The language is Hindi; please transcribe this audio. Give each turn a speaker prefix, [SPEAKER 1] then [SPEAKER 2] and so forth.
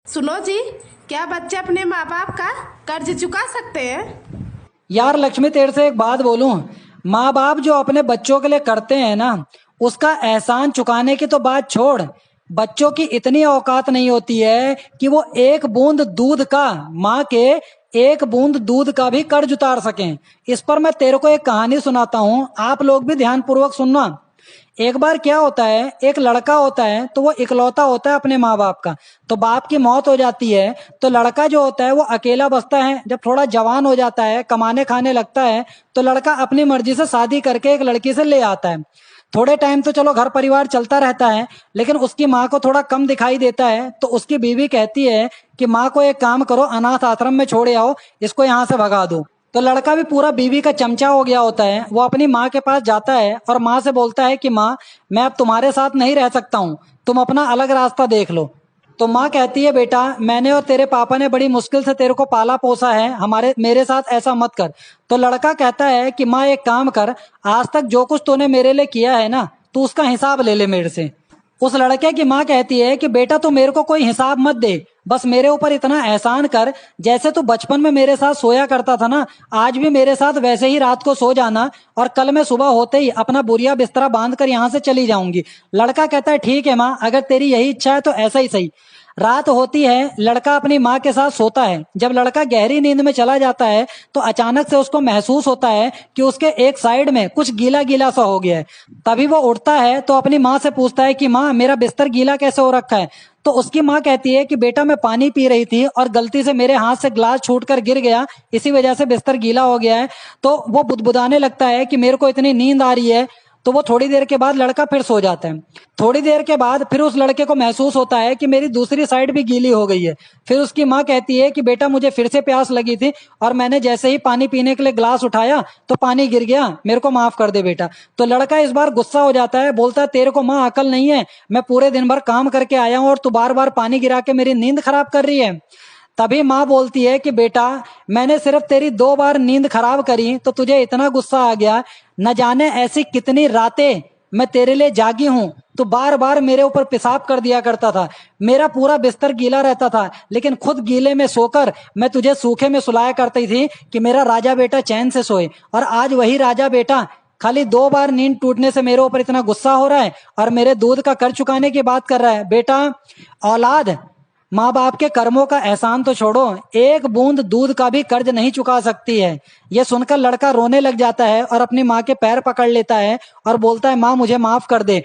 [SPEAKER 1] सुनो जी, क्या बच्चे अपने माँ बाप का कर्ज चुका सकते हैं?
[SPEAKER 2] यार लक्ष्मी, तेरे से एक बात बोलूं। माँ बाप जो अपने बच्चों के लिए करते हैं ना, उसका एहसान चुकाने की तो बात छोड़। बच्चों की इतनी औकात नहीं होती है कि वो एक बूंद दूध का, माँ के एक बूंद दूध का भी कर्ज उतार सकें। इस पर मैं तेरे को एक कहानी सुनाता हूँ, आप लोग भी ध्यान पूर्वक सुनना। एक बार क्या होता है, एक लड़का होता है, तो वो इकलौता होता है अपने माँ बाप का। तो बाप की मौत हो जाती है, तो लड़का जो होता है वो अकेला बसता है। जब थोड़ा जवान हो जाता है, कमाने खाने लगता है, तो लड़का अपनी मर्जी से शादी करके एक लड़की से ले आता है। थोड़े टाइम तो चलो घर परिवार चलता रहता है, लेकिन उसकी माँ को थोड़ा कम दिखाई देता है। तो उसकी बीवी कहती है कि माँ को एक काम करो, अनाथ आश्रम में छोड़े आओ, इसको यहाँ से भगा दो। तो लड़का भी पूरा बीवी का चमचा हो गया होता है। वो अपनी माँ के पास जाता है और माँ से बोलता है कि माँ, मैं अब तुम्हारे साथ नहीं रह सकता हूँ, तुम अपना अलग रास्ता देख लो। तो माँ कहती है, बेटा, मैंने और तेरे पापा ने बड़ी मुश्किल से तेरे को पाला पोसा है, हमारे मेरे साथ ऐसा मत कर। तो लड़का कहता है कि माँ, एक काम कर, आज तक जो कुछ तूने मेरे लिए किया है ना, तू उसका हिसाब ले ले मेरे से। उस लड़के की माँ कहती है कि बेटा, तू मेरे को कोई हिसाब मत दे, बस मेरे ऊपर इतना एहसान कर, जैसे तू बचपन में मेरे साथ सोया करता था ना, आज भी मेरे साथ वैसे ही रात को सो जाना, और कल मैं सुबह होते ही अपना बोरिया बिस्तरा बांध कर यहाँ से चली जाऊंगी। लड़का कहता है, ठीक है माँ, अगर तेरी यही इच्छा है तो ऐसा ही सही। रात होती है, लड़का अपनी माँ के साथ सोता है। जब लड़का गहरी नींद में चला जाता है, तो अचानक से उसको महसूस होता है कि उसके एक साइड में कुछ गीला गीला सा हो गया है। तभी वो उठता है तो अपनी माँ से पूछता है कि माँ, मेरा बिस्तर गीला कैसे हो रखा है। तो उसकी माँ कहती है कि बेटा, मैं पानी पी रही थी और गलती से मेरे हाथ से ग्लास छूटकर गिर गया, इसी वजह से बिस्तर गीला हो गया है। तो वो बुदबुदाने लगता है कि मेरे को इतनी नींद आ रही है। तो वो थोड़ी देर के बाद लड़का फिर सो जाता है। थोड़ी देर के बाद फिर उस लड़के को महसूस होता है कि मेरी दूसरी साइड भी गीली हो गई है। फिर उसकी माँ कहती है कि बेटा, मुझे फिर से प्यास लगी थी और मैंने जैसे ही पानी पीने के लिए ग्लास उठाया तो पानी गिर गया, मेरे को माफ कर दे बेटा। तो लड़का इस बार गुस्सा हो जाता है, बोलता है, तेरे को माँ अकल नहीं है, मैं पूरे दिन भर काम करके आया हूँ और तू बार बार पानी गिरा के मेरी नींद खराब कर रही है। तभी माँ बोलती है कि बेटा, मैंने सिर्फ तेरी 2 बार नींद खराब करी तो तुझे इतना गुस्सा आ गया। न जाने ऐसी कितनी रातें मैं तेरे लिए जागी हूं। तू बार बार मेरे ऊपर पेशाब कर दिया करता था, मेरा पूरा बिस्तर गीला रहता था, लेकिन खुद गीले में सोकर मैं तुझे सूखे में सुलाया करती थी कि मेरा राजा बेटा चैन से सोए। और आज वही राजा बेटा खाली 2 बार नींद टूटने से मेरे ऊपर इतना गुस्सा हो रहा है और मेरे दूध का कर चुकाने की बात कर रहा है। बेटा, औलाद माँ बाप के कर्मों का एहसान तो छोड़ो, एक बूंद दूध का भी कर्ज नहीं चुका सकती है। यह सुनकर लड़का रोने लग जाता है और अपनी माँ के पैर पकड़ लेता है और बोलता है, माँ, मुझे माफ कर दे।